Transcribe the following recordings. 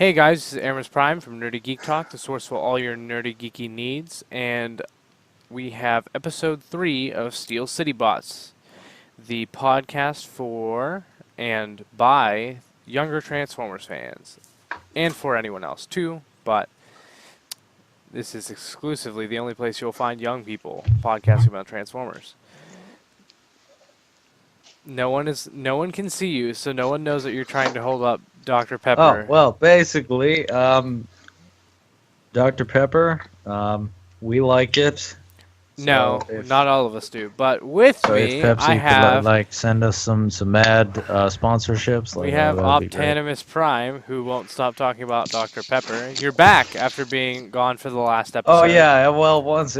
Hey guys, this is Aramis Prime from Nerdy Geek Talk, the source for all your nerdy geeky needs, and we have episode 3 of Steel City Bots, the podcast for and by younger Transformers fans, and for anyone else too, but this is exclusively the only place you'll find young people podcasting about Transformers. No one can see you, so no one knows that you're trying to hold up Dr. Oh, Pepper. well, basically, Dr. Pepper, we like it. No, So if, not all of us do. But with so if me, I Pepsi could have like send us some ad sponsorships, we like have that'd be great. Optanimus Prime, who won't stop talking about Dr. Pepper. You're back after being gone for the last Oh episode. yeah, well, once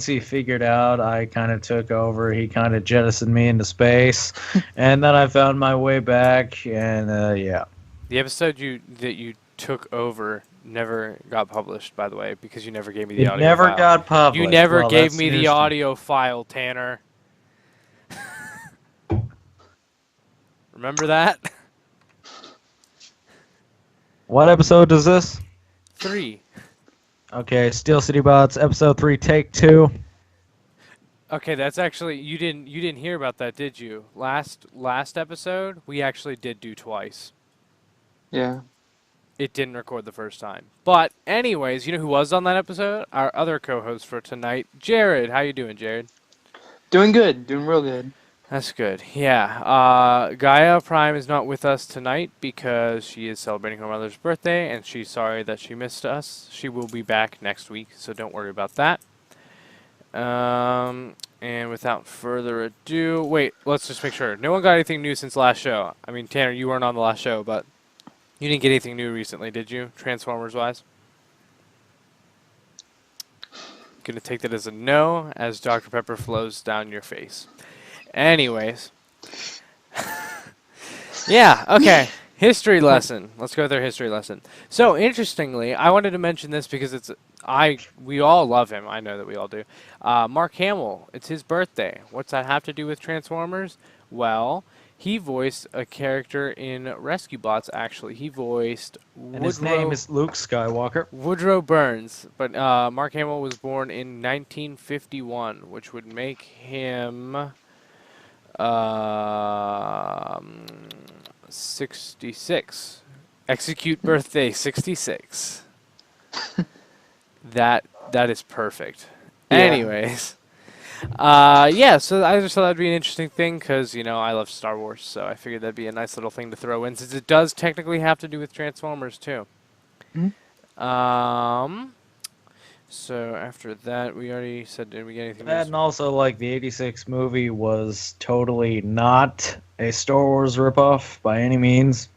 he figured out, I kind of took over. He kind of jettisoned me into space, and then I found my way back, and yeah. The episode that you took over never got published, by the way, because you never gave me the It audio never file. got published. You never Well, gave that's me the news to audio file, Tanner. Remember that? What episode is this? 3. Okay, Steel City Bots, episode 3, take 2. Okay, that's actually you didn't hear about that, did you? Last episode we actually did do twice. Yeah. It didn't record the first time. But anyways, you know who was on that episode? Our other co-host for tonight, Jared. How you doing, Jared? Doing good. Doing real good. That's good. Yeah. Gaia Prime is not with us tonight because she is celebrating her mother's birthday, and she's sorry that she missed us. She will be back next week, so don't worry about that. And without further ado, wait, let's just make sure. No one got anything new since last show. I mean, Tanner, you weren't on the last show, but you didn't get anything new recently, did you? Transformers-wise? Gonna take that as a no, as Dr. Pepper flows down your face. Anyways. Yeah, okay. History lesson. Let's go with our history lesson. So, interestingly, I wanted to mention this because we all love him. I know that we all do. Mark Hamill, it's his birthday. What's that have to do with Transformers? Well, he voiced a character in Rescue Bots, actually. He voiced And his name is Luke Skywalker. Woodrow Burns. But Mark Hamill was born in 1951, which would make him 66. Execute birthday 66. That is perfect. Yeah. Anyways. Yeah, so I just thought that'd be an interesting thing because, I love Star Wars, so I figured that'd be a nice little thing to throw in since it does technically have to do with Transformers too. Mhm. So after that, we already said, did we get anything That and also, like, the 86 movie was totally not a Star Wars ripoff by any means.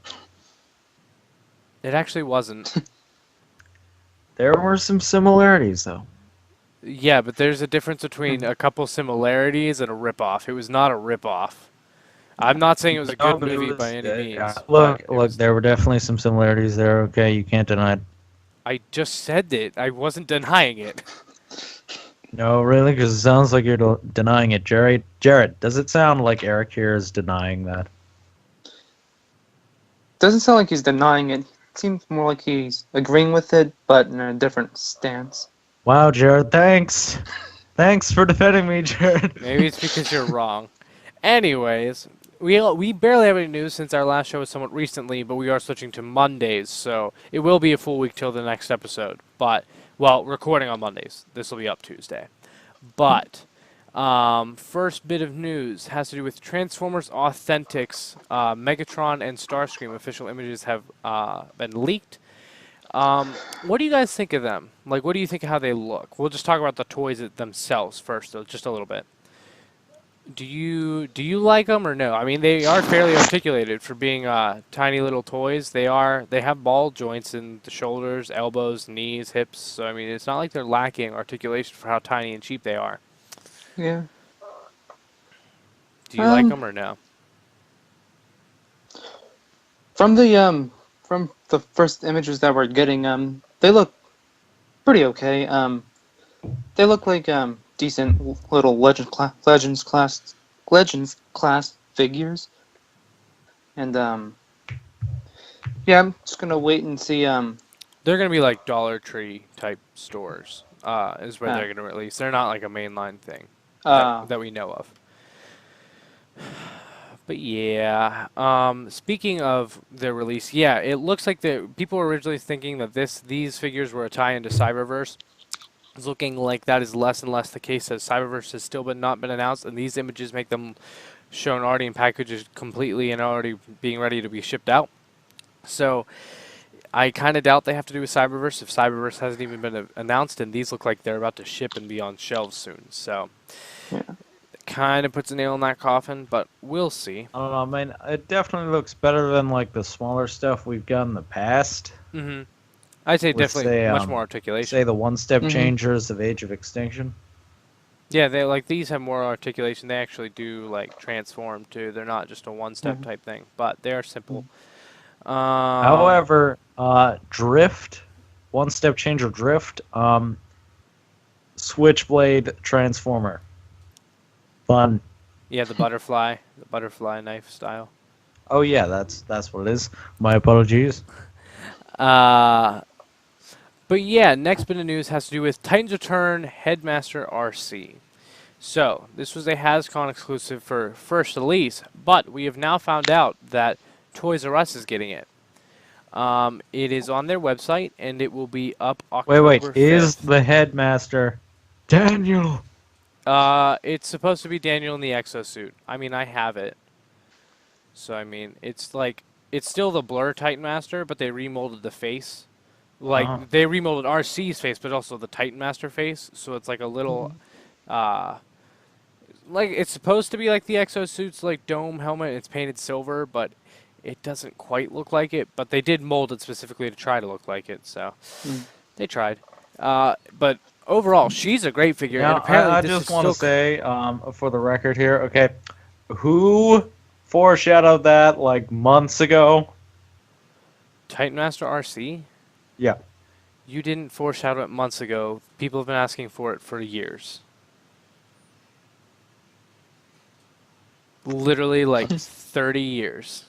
It actually wasn't. There were some similarities, though. Yeah, but there's a difference between a couple similarities and a ripoff. It was not a ripoff. I'm not saying it was a good No, but it movie was- by any means. yeah. but Look, it look, was- there were definitely some similarities there. Okay, you can't deny it. I just said it. I wasn't denying it. No, really, because it sounds like you're denying it, Jared. Jared, does it sound like Eric here is denying that? Doesn't sound like he's denying it. Seems more like he's agreeing with it, but in a different stance. Wow, Jared, thanks. Thanks for defending me, Jared. Maybe it's because you're wrong. Anyways, we barely have any news since our last show was somewhat recently, but we are switching to Mondays, so it will be a full week till the next episode. But, well, recording on Mondays. This will be up Tuesday. But, first bit of news has to do with Transformers Authentics. Megatron and Starscream official images have been leaked. What do you guys think of them? Like, what do you think of how they look? We'll just talk about the toys themselves first, though, just a little bit. Do you like them or no? I mean, they are fairly articulated for being tiny little toys. They have ball joints in the shoulders, elbows, knees, hips. So I mean, it's not like they're lacking articulation for how tiny and cheap they are. Yeah. Do you like them or no? From the first images that we're getting, they look pretty okay. They look like decent little Legends class figures, and Yeah, I'm just gonna wait and see. They're gonna be like Dollar Tree type stores. Is where Uh, they're gonna release. They're not like a mainline thing uh, that we know of. But yeah, speaking of the release, yeah, it looks like the people were originally thinking that these figures were a tie into Cyberverse. It's looking like that is less and less the case as Cyberverse has still not been announced, and these images make them shown already in packages completely and already being ready to be shipped out. So I kind of doubt they have to do with Cyberverse if Cyberverse hasn't even been announced, and these look like they're about to ship and be on shelves soon. So yeah. it kind of puts a nail in that coffin, but we'll see. I don't know. I mean, it definitely looks better than like the smaller stuff we've got in the past. Mm-hmm. I'd say With definitely say, much more articulation. say the one-step Mhm. changers of Age of Extinction. Yeah, they like these have more articulation. They actually do like transform too. They're not just a one-step Mhm. type thing, but they are simple. However, Drift, one-step changer Drift, Switchblade Transformer. Fun. Yeah, the butterfly knife style. Oh yeah, that's what it is. My apologies. Uh, but yeah, next bit of news has to do with Titans Return Headmaster RC. So this was a HasCon exclusive for first release, but we have now found out that Toys R Us is getting it. It is on their website, and it will be up October Wait, 5th. is the headmaster Daniel? It's supposed to be Daniel in the exosuit. I mean, I have it. So, I mean, it's like, it's still the Blur Titan Master, but they remolded the face. Like, Uh-huh. they remolded RC's face, but also the Titan Master face. So it's like a little, like, it's supposed to be like the exosuit's, like, dome helmet. It's painted silver, but it doesn't quite look like it. But they did mold it specifically to try to look like it, so Mm. they tried. But overall, she's a great figure, Now, and apparently I this just is want to still say, for the record here, okay, who foreshadowed that like months ago? Titan Master RC. Yeah. You didn't foreshadow it months ago. People have been asking for it for years. Literally like 30 years.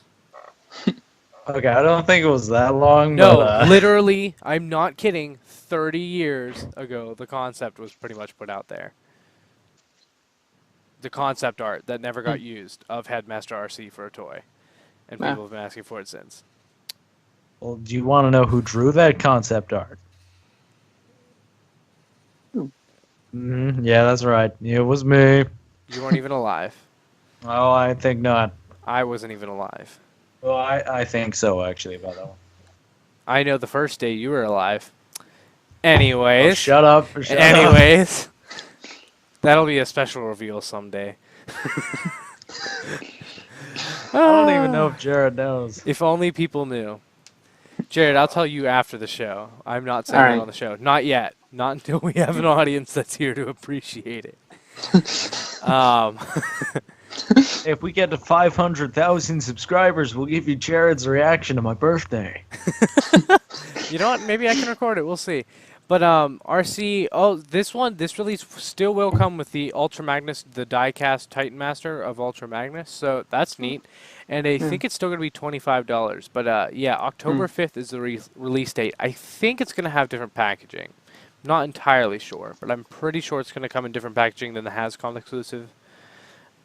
Okay, I don't think it was that long. No, but, literally, I'm not kidding. 30 years ago, the concept was pretty much put out there. The concept art that never got used of Headmaster RC for a toy. And Yeah. people have been asking for it since. well, do you want to know who drew that concept art? Who? Yeah, that's right. It was me. You weren't even alive. Oh, I think not. I wasn't even alive. Well, I think so, actually, about that one. I know the first day you were alive. Oh, Anyways. shut up. Shut up. Anyways. That'll be a special reveal someday. I don't even know if Jared knows. If only people knew. Jared, I'll tell you after the show. I'm not saying Alright. it on the show. Not yet. Not until we have an audience that's here to appreciate it. If we get to 500,000 subscribers, we'll give you Jared's reaction to my birthday. You know what? Maybe I can record it. We'll see. But RC, this release still will come with the Ultra Magnus, the die-cast Titan Master of Ultra Magnus. So that's neat. And I think it's still going to be $25. But yeah, October 5th is the release date. I think it's going to have different packaging. Not entirely sure, but I'm pretty sure it's going to come in different packaging than the HasCon exclusive.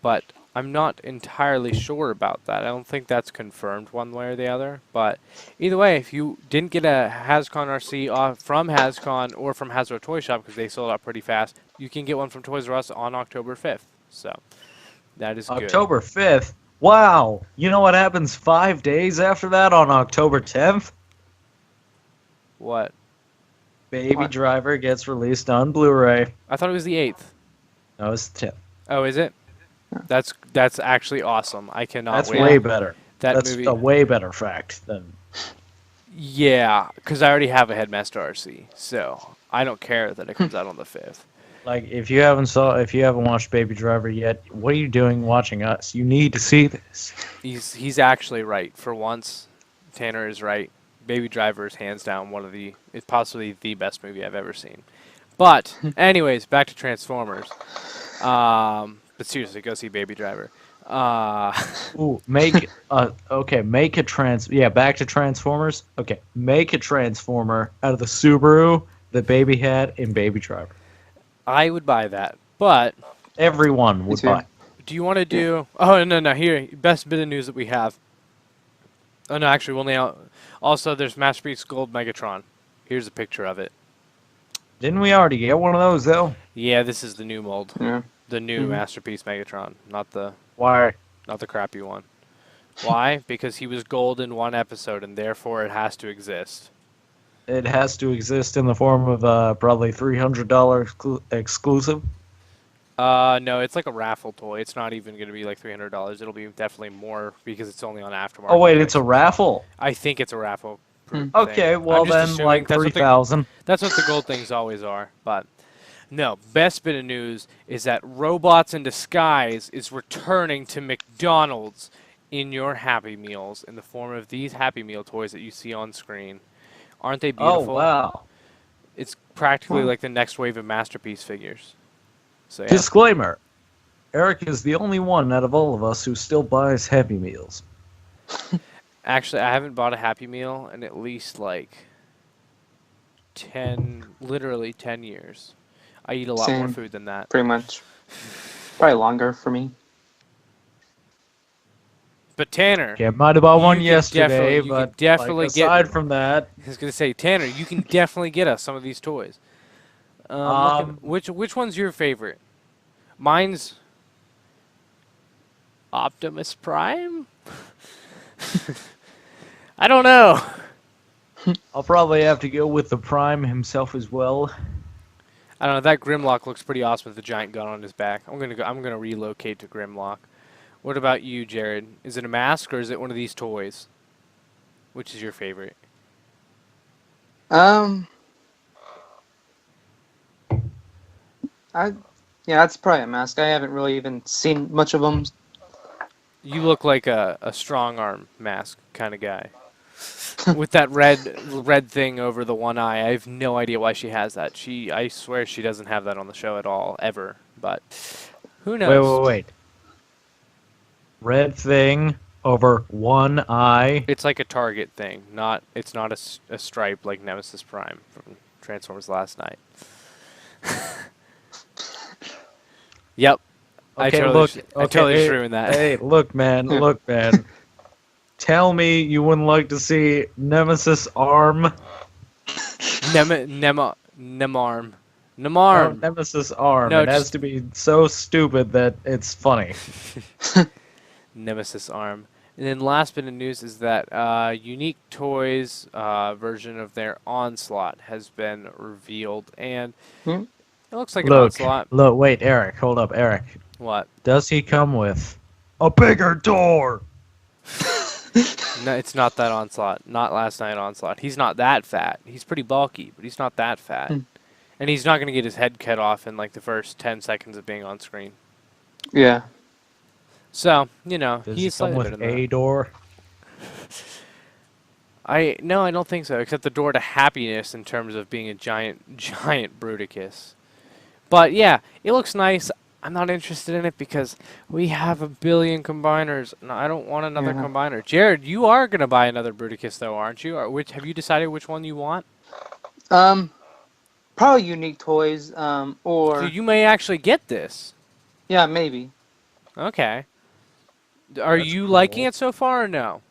But I'm not entirely sure about that. I don't think that's confirmed one way or the other. But either way, if you didn't get a HasCon RC from HasCon or from Hasbro Toy Shop because they sold out pretty fast, you can get one from Toys R Us on October 5th. So that is good. October 5th? Wow. You know what happens 5 days after that on October 10th? What? Baby What? Driver gets released on Blu-ray. I thought it was the 8th. No, it's the 10th. Oh, is it? That's actually awesome. I cannot That's wait. way better. That That's movie. a way better fact than... Yeah, because I already have a Headmaster RC, so I don't care that it comes out on the 5th. Like, if you haven't watched Baby Driver yet, what are you doing watching us? You need to see this. He's actually right. For once, Tanner is right. Baby Driver is hands down it's possibly the best movie I've ever seen. But anyways, back to Transformers. But seriously, go see Baby Driver. Ooh, make okay, make a back to Transformers. Okay, make a Transformer out of the Subaru that Baby had in Baby Driver. I would buy that, but Everyone Me would too. buy. do you want to Yeah. do? Oh no, here, best bit of news that we have. Oh no, actually, we'll now. Also, there's Masterpiece Gold Megatron. Here's a picture of it. Didn't we already get one of those though? Yeah, this is the new mold, Yeah. the new Mhm. Masterpiece Megatron, Why? not the crappy one. Why? Because he was gold in one episode, and therefore it has to exist. It has to exist in the form of probably $300 exclusive. No, it's like a raffle toy. It's not even going to be like $300. It'll be definitely more because it's only on Oh aftermarket wait, it's a prices. raffle. I think it's a raffle Hmm. thing. Okay, well I'm just then assuming like that's what 3,000. that's what the gold things always are. But no, best bit of news is that Robots in Disguise is returning to McDonald's in your Happy Meals in the form of these Happy Meal toys that you see on screen. Aren't they Oh beautiful? wow. It's practically Wow. like the next wave of Masterpiece figures. So yeah. Disclaimer: Eric is the only one out of all of us who still buys Happy Meals. Actually, I haven't bought a Happy Meal in at least like literally 10 years. I eat a lot more Same. food than that. Pretty much. Probably longer for me. But Tanner, Okay, I might have bought one You can yesterday, you can but definitely like, aside get. from that, I was gonna say, Tanner, you can definitely get us some of these toys. Um, Which one's your favorite? Mine's Optimus Prime. I don't know. I'll probably have to go with the Prime himself as well. I don't know. That Grimlock looks pretty awesome with the giant gun on his back. I'm gonna relocate to Grimlock. What about you, Jared? Is it a mask or is it one of these toys? Which is your favorite? Um, I yeah, that's probably a mask. I haven't really even seen much of them. You look like a strong arm mask kind of guy. With that red thing over the one eye. I have no idea why she has that. I swear she doesn't have that on the show at all, ever. But who knows? Wait. Red thing over one eye. It's like a target thing. It's not a stripe like Nemesis Prime from Transformers Last Night. Yep. I Okay, totally look. I totally just ruined that. Hey, look, man. Look, man. Tell me you wouldn't like to see Nemesis arm. Nemarm. No, Nemarm. Nemesis arm. No, it has just- to be so stupid that it's funny. Nemesis arm. And then last bit of news is that Unique Toys version of their Onslaught has been revealed, and Hmm? it looks like an Look, Onslaught. wait, Eric, hold up, Eric. What? Does he come with a bigger door? No, it's not that Onslaught. Not Last Night Onslaught. He's not that fat. He's pretty bulky, but he's not that fat. Hmm. And he's not going to get his head cut off in like the first 10 seconds of being on screen. Yeah. So, Does he he's come slightly better with than that. a door? No, I don't think so. Except the door to happiness in terms of being a giant Bruticus. But yeah, it looks nice. I'm not interested in it because we have a billion combiners, and I don't want another Yeah. combiner. Jared, you are gonna buy another Bruticus, though, aren't you? Or have you decided which one you want? Probably Unique Toys. So Or you may actually get this. yeah, maybe. Okay. Are That's you cool. liking it so far or no?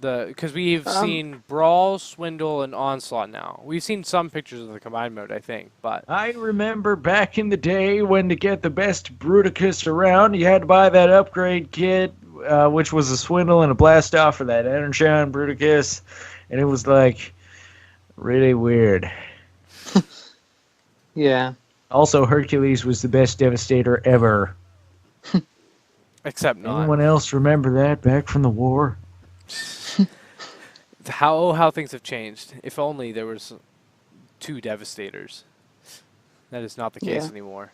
Because we've seen Brawl, Swindle, and Onslaught now. We've seen some pictures of the combined mode, I think, but I remember back in the day when to get the best Bruticus around, you had to buy that upgrade kit, which was a swindle and a blast off for that Energon Bruticus, and it was like really weird. Yeah. Also, Hercules was the best Devastator ever. except not. Anyone else remember that back from the war? How things have changed. If only there was 2 Devastators. That is not the case Yeah. anymore.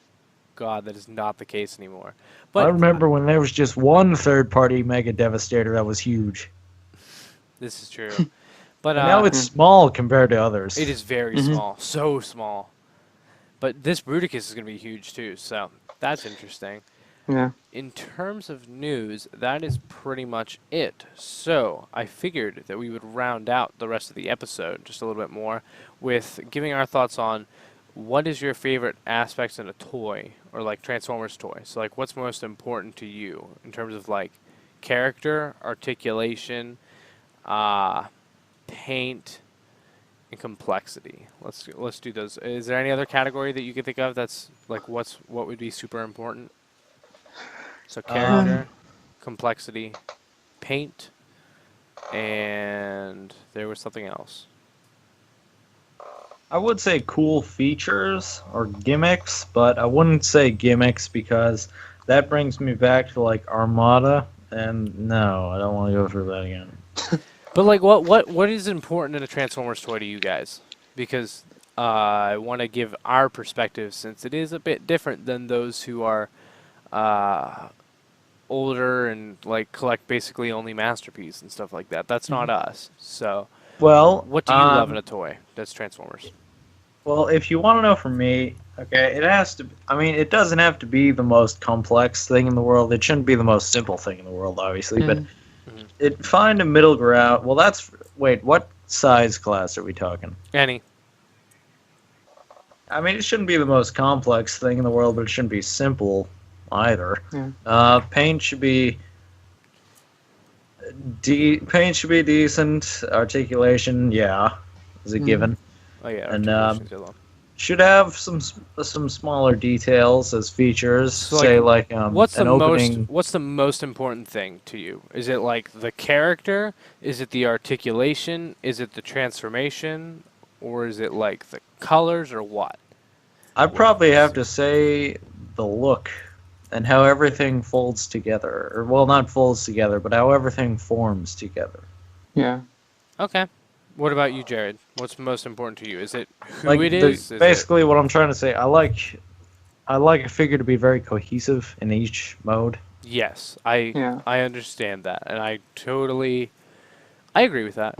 God, that is not the case anymore. I But remember when there was just one third-party Mega Devastator that was huge. this is true. But And now it's small compared to others. it is very Mhm. small, so small. But this Bruticus is going to be huge too, so that's interesting. Yeah. In terms of news, that is pretty much it. So I figured that we would round out the rest of the episode just a little bit more with giving our thoughts on what is your favorite aspects in a toy or like Transformers toy. So like what's most important to you in terms of like character, articulation, paint, and complexity. Let's do those. Is there any other category that you can think of that's like what would be super important? So character, complexity, paint, and there was something else. I would say cool features or gimmicks, but I wouldn't say gimmicks because that brings me back to like Armada, and no, I don't want to go through that again. But like, what is important in a Transformers toy to you guys? Because I want to give our perspective since it is a bit different than those who are older and like collect basically only Masterpiece and stuff like that. That's not us. So, Well, what do you love in a toy that's Transformers? well, if you want to know from me, okay, it has to. I mean, it doesn't have to be the most complex thing in the world. It shouldn't be the most simple thing in the world, obviously. But it find a middle ground. Well, that's wait. What size class are we talking? Any. I mean, it shouldn't be the most complex thing in the world, but it shouldn't be simple either. Yeah. Paint should be decent. Articulation, yeah, is a given. Oh yeah. And articulation's yellow. should have some smaller details as features. So, say like what's an the opening. what's the most important thing to you? Is it like the character? Is it the articulation? Is it the transformation? Or is it like the colors or what? I'd probably have to say the look and how everything folds together, or well, not folds together, but how everything forms together. Yeah. Okay. What about you, Jared? What's most important to you? Is it who Like it is? Is basically, what I'm trying to say, I like a figure to be very cohesive in each mode. Yes, Yeah. I understand that, and I agree with that.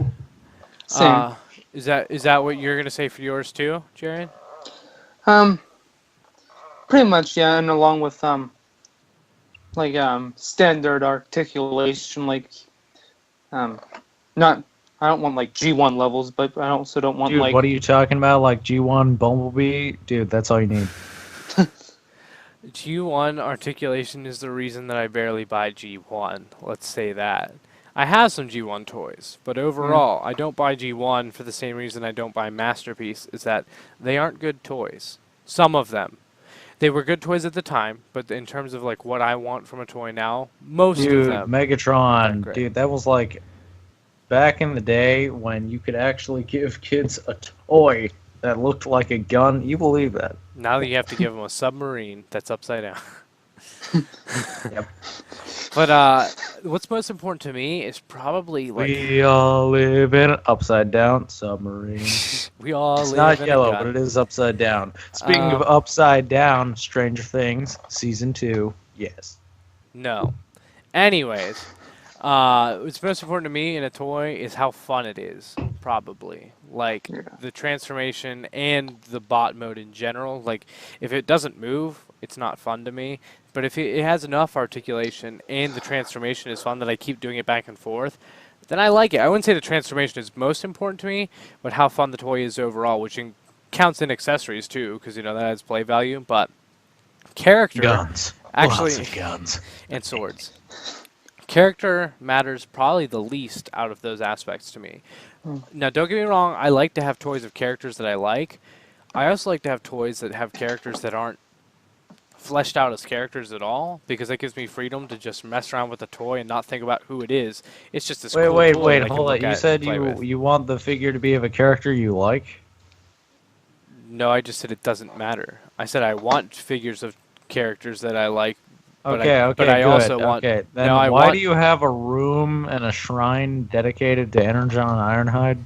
Same. Is that what you're gonna say for yours too, Jared? Pretty much, yeah, and along with standard articulation, not I don't want like G1 levels, but I also don't want Dude, like what are you talking about? Like G1 Bumblebee? Dude, that's all you need. G1 articulation is the reason that I barely buy G1. Let's say that. I have some G1 toys, but overall, I don't buy G1 for the same reason I don't buy Masterpiece, is that they aren't good toys. Some of them. They were good toys at the time, but in terms of like what I want from a toy now, most of Dude, them aren't Megatron, great. dude, that was like back in the day when you could actually give kids a toy that looked like a gun. You believe that? Now that you have to give them a submarine that's upside down. Yep. But what's most important to me is probably like We all live in an upside down submarine. we all It's live not in yellow, a gun. but it is upside down. Speaking of upside down, Stranger Things season 2. Yes. No. Anyways, what's most important to me in a toy is how fun it is, probably. Like, the transformation and the bot mode in general. Like, if it doesn't move, it's not fun to me. But if it has enough articulation and the transformation is fun that I keep doing it back and forth, then I like it. I wouldn't say the transformation is most important to me, but how fun the toy is overall, which counts in accessories too, because, that adds play value. But character... Guns. Actually, Lots of guns. and swords. Character matters probably the least out of those aspects to me. Now, don't get me wrong, I like to have toys of characters that I like. I also like to have toys that have characters that aren't fleshed out as characters at all, because that gives me freedom to just mess around with the toy and not think about who it is. It's just this cool toy that I can hold on. look You at said and play with. you want the figure to be of a character you like? No, I just said it doesn't matter. I said I want figures of characters that I like. But Okay, but I good. also want. Okay, then no, why do you have a room and a shrine dedicated to Energon Ironhide?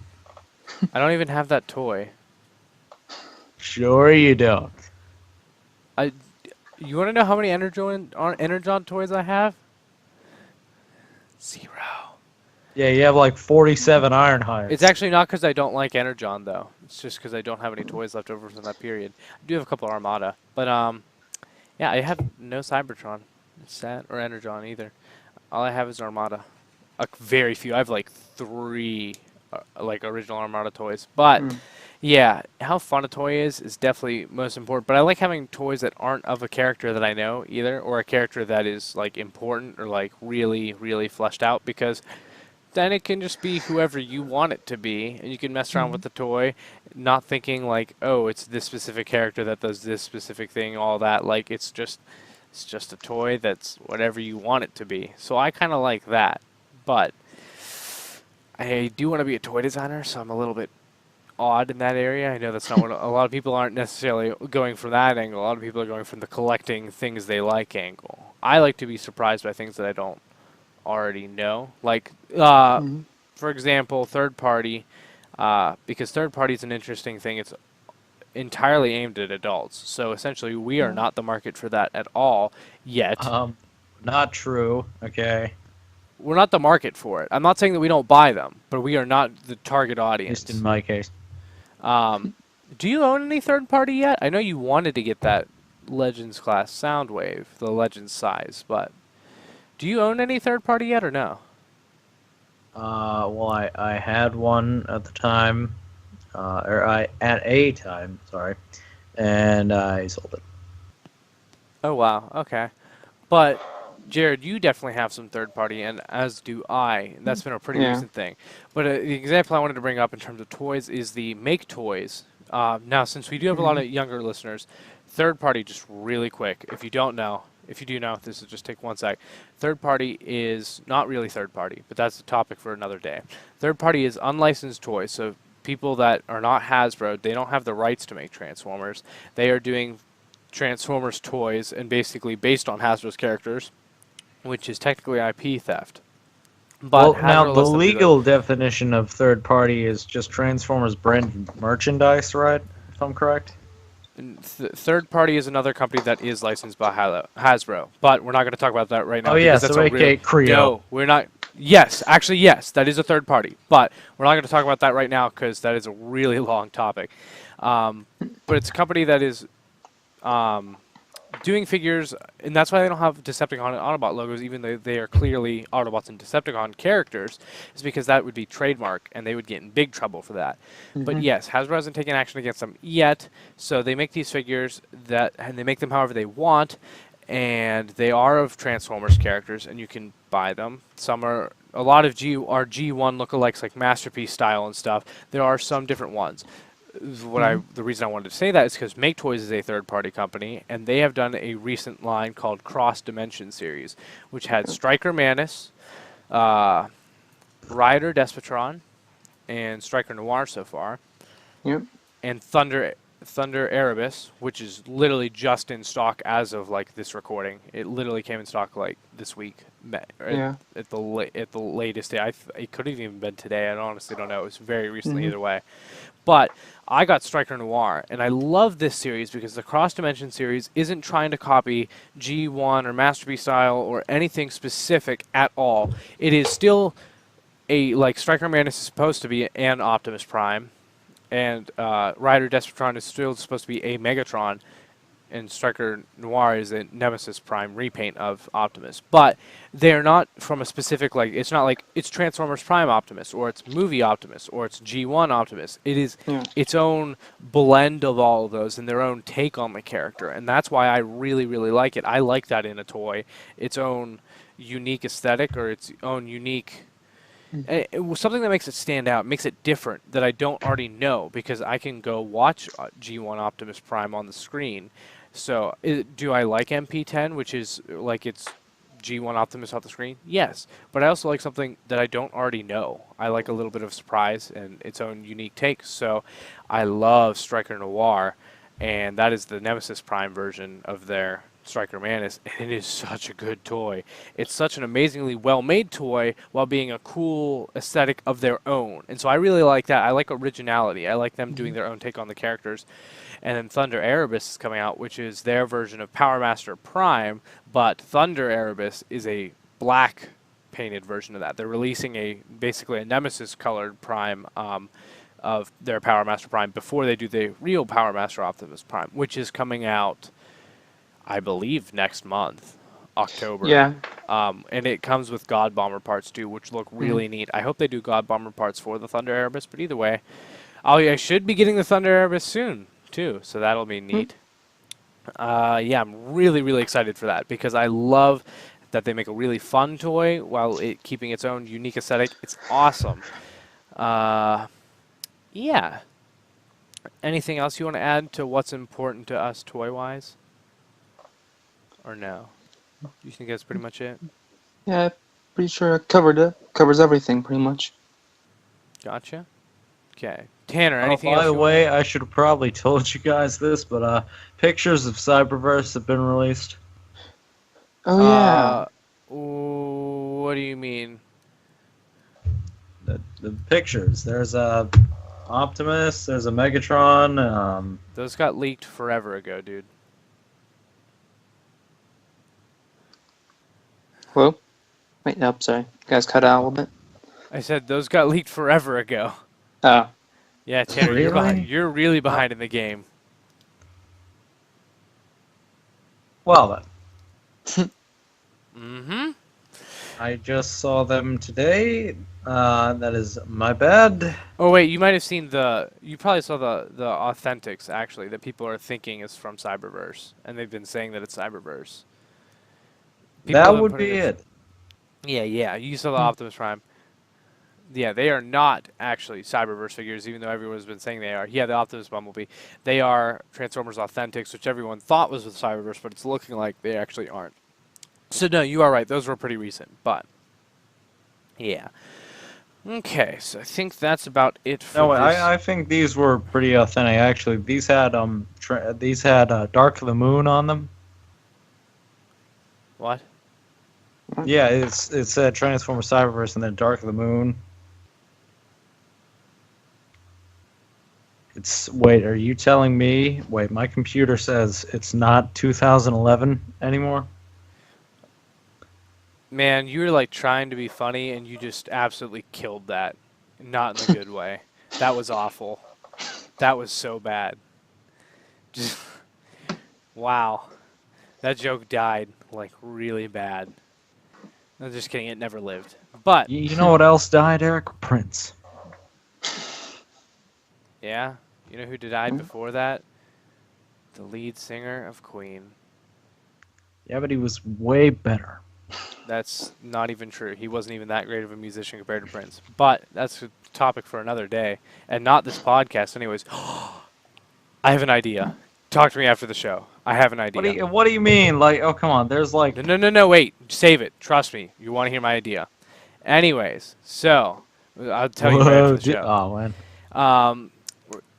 I don't even have that toy. Sure you don't. You want to know how many Energon toys I have? 0. Yeah, you have like 47 Ironhides. It's actually not because I don't like Energon, though. It's just because I don't have any toys left over from that period. I do have a couple Armada. But, yeah, I have no Cybertron. Sat or Energon either. All I have is Armada. Very few. I have like 3 like original Armada toys. But Mm. yeah, how fun a toy is definitely most important. But I like having toys that aren't of a character that I know either, or a character that is like important or like really, really fleshed out, because then it can just be whoever you want it to be, and you can mess around with the toy, not thinking like, oh, it's this specific character that does this specific thing, all that. Like it's just a toy that's whatever you want it to be. So I kind of like that, but I do want to be a toy designer, so I'm a little bit odd in that area. I know that's not what a lot of people aren't necessarily going from that angle. A lot of people are going from the collecting things they like angle. I like to be surprised by things that I don't already know. Like, Mhm. for example, third party, because third party is an interesting thing. It's entirely aimed at adults. So essentially, we are not the market for that at all yet. Not true. Okay. We're not the market for it. I'm not saying that we don't buy them, but we are not the target At audience. least in my case. Do you own any third party yet? I know you wanted to get that Legends class Soundwave, the Legends size, but do you own any third party yet or no? Well, I had one at the time, at a time, sorry, and I sold it. Oh wow, okay. But Jared, you definitely have some third party, and as do I. And that's been a pretty Yeah. recent thing. But the example I wanted to bring up in terms of toys is the Make Toys. Now, since we do have a lot of younger listeners, third party, just really quick, if you don't know, if you do know, this will just take 1 sec. Third party is not really third party, but that's a topic for another day. Third party is unlicensed toys, so people that are not Hasbro, they don't have the rights to make Transformers. They are doing Transformers toys and basically based on Hasbro's characters, which is technically IP theft. But Well, now Hasbro the lets them do that. legal definition of third party is just Transformers branded merchandise, right? If I'm correct. And third party is another company that is licensed by Hasbro, but we're not going to talk about that right now. Oh yeah, because that's so a aka Creo. No, we're not. Yes, actually, yes, that is a third party, but we're not going to talk about that right now because that is a really long topic. But it's a company that is doing figures, and that's why they don't have Decepticon and Autobot logos, even though they are clearly Autobots and Decepticon characters, is because that would be trademark, and they would get in big trouble for that. But yes, Hasbro hasn't taken action against them yet, so they make these figures and they make them however they want, and they are of Transformers characters, and you can buy them. Some are, a lot of are G1 lookalikes, like Masterpiece style and stuff. There are some different ones. The reason I wanted to say that is because Make Toys is a third-party company, and they have done a recent line called Cross Dimension Series, which had Striker Manus, Rider Despotron, and Striker Noir so far, Yep. and Thunder Erebus, which is literally just in stock as of like this recording. It literally came in stock like this week. Yeah. At the latest day. It could have even been today. I honestly don't know. It was very recently either way. But I got Striker Noir, and I love this series because the Cross Dimension series isn't trying to copy G1 or Masterpiece style or anything specific at all. It is still like Striker Manus is supposed to be an Optimus Prime, and Rider Despotron is still supposed to be a Megatron, and Striker Noir is a Nemesis Prime repaint of Optimus. But they're not from a specific, like, it's not like it's Transformers Prime Optimus, or it's Movie Optimus, or it's G1 Optimus. It is its own blend of all of those and their own take on the character. And that's why I really, really like it. I like that in a toy. Its own unique aesthetic, or its own unique... It was something that makes it stand out, makes it different, that I don't already know, because I can go watch G1 Optimus Prime on the screen. So, do I like MP10, which is like it's G1 Optimus off the screen? Yes, but I also like something that I don't already know. I like a little bit of surprise and its own unique take. So, I love Striker Noir, and that is the Nemesis Prime version of their Striker Manus, and it is such a good toy. It's such an amazingly well-made toy while being a cool aesthetic of their own. And so I really like that. I like originality. I like them doing their own take on the characters. And then Thunder Erebus is coming out, which is their version of Power Master Prime, but Thunder Erebus is a black painted version of that. They're releasing basically a Nemesis colored Prime of their Power Master Prime before they do the real Power Master Optimus Prime, which is coming out, I believe, next month. October. Yeah. And it comes with God Bomber parts too, which look really neat. I hope they do God Bomber parts for the Thunder Erebus, but either way, I should be getting the Thunder Erebus soon too, so that'll be neat. Yeah, I'm really, really excited for that because I love that they make a really fun toy while keeping its own unique aesthetic. It's awesome. Yeah. Anything else you want to add to what's important to us toy-wise? Or no? You think that's pretty much it? Yeah, pretty sure it covers everything pretty much. Gotcha. Okay. Tanner, Oh, anything by else the you way, I should have probably told you guys this, but pictures of Cyberverse have been released. Oh yeah. want? What do you mean? The pictures. There's a Optimus. There's a Megatron. Those got leaked forever ago, dude. Hello? Wait, nope, sorry. You guys cut out a little bit. I said those got leaked forever ago. Oh. Yeah, Tanner, you're Really? behind. You're really behind in the game. Well then, Mm-hmm. I just saw them today. That is my bad. Oh wait, you might have seen you probably saw the authentics actually that people are thinking is from Cyberverse, and they've been saying that it's Cyberverse. People have That been would putting be it. Yeah, yeah, you saw the Optimus Prime. Yeah, they are not actually Cyberverse figures, even though everyone's been saying they are. Yeah, the Optimus Bumblebee. They are Transformers Authentics, which everyone thought was with Cyberverse, but it's looking like they actually aren't. So no, you are right. Those were pretty recent, but yeah. Okay, so I think that's about it for No, this. I think these were pretty authentic. Actually, these had Dark of the Moon on them. What? Yeah, it said Transformer Cyberverse and then Dark of the Moon. Wait, are you telling me? Wait, my computer says it's not 2011 anymore. Man, you were like trying to be funny, and you just absolutely killed that. Not in a good way. That was awful. That was so bad. Just wow. That joke died like really bad. I'm just kidding. It never lived. But You know what else died, Eric? Prince. yeah, you know who died before that? The lead singer of Queen. Yeah, but he was way better. That's not even true. He wasn't even that great of a musician compared to Prince. But that's a topic for another day, and not this podcast anyways. I have an idea. Talk to me after the show. I have an idea. What do you mean? Like, oh, come on. There's like... No, wait. Save it. Trust me. You want to hear my idea. Anyways, so I'll tell you right after the show. Oh, man.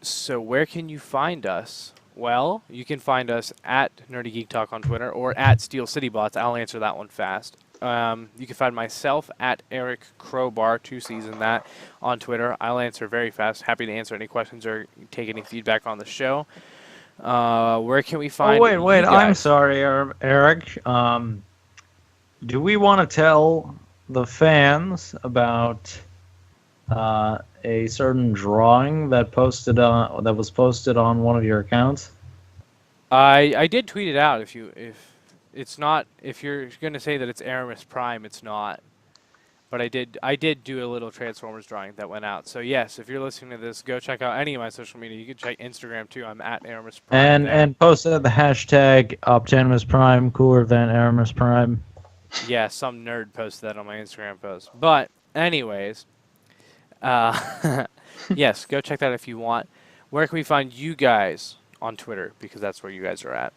So where can you find us? Well, you can find us at Nerdy Geek Talk on Twitter or at Steel City Bots. I'll answer that one fast. You can find myself at Eric Crowbar, 2 C's in that, on Twitter. I'll answer very fast. Happy to answer any questions or take any feedback on the show. Where can we find? Oh, wait. you I'm guys? sorry, Eric. Do we want to tell the fans about a certain drawing that was posted on one of your accounts? I did tweet it out. If you're gonna say that it's Aramis Prime, it's not. But I did do a little Transformers drawing that went out. So yes, if you're listening to this, go check out any of my social media. You can check Instagram too. I'm at Aramis Prime. And posted the hashtag Optimus Prime, cooler than Aramis Prime. Yeah, some nerd posted that on my Instagram post. But anyways, yes, go check that if you want. Where can we find you guys on Twitter? Because that's where you guys are at.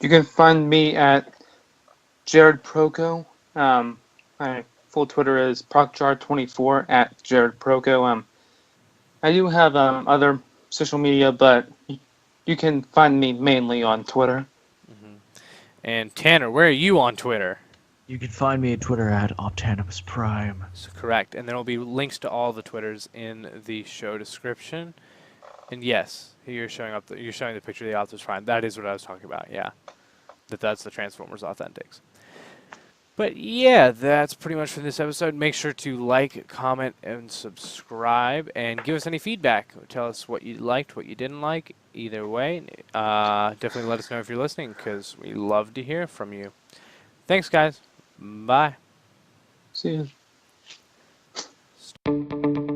You can find me at Jared Proco. My full Twitter is procjar24 at Jared Proco. I do have other social media, but you can find me mainly on Twitter. And Tanner, where are you on Twitter? You can find me at Twitter at Optimus Prime. That's correct. And there will be links to all the Twitters in the show description. And yes, you're showing the picture of the Optimus Prime. That is what I was talking about. Yeah, that's the Transformers Authentics. But yeah, that's pretty much for this episode. Make sure to like, comment, and subscribe, and give us any feedback. Tell us what you liked, what you didn't like. Either way, definitely let us know if you're listening, because we love to hear from you. Thanks, guys. Bye. See ya.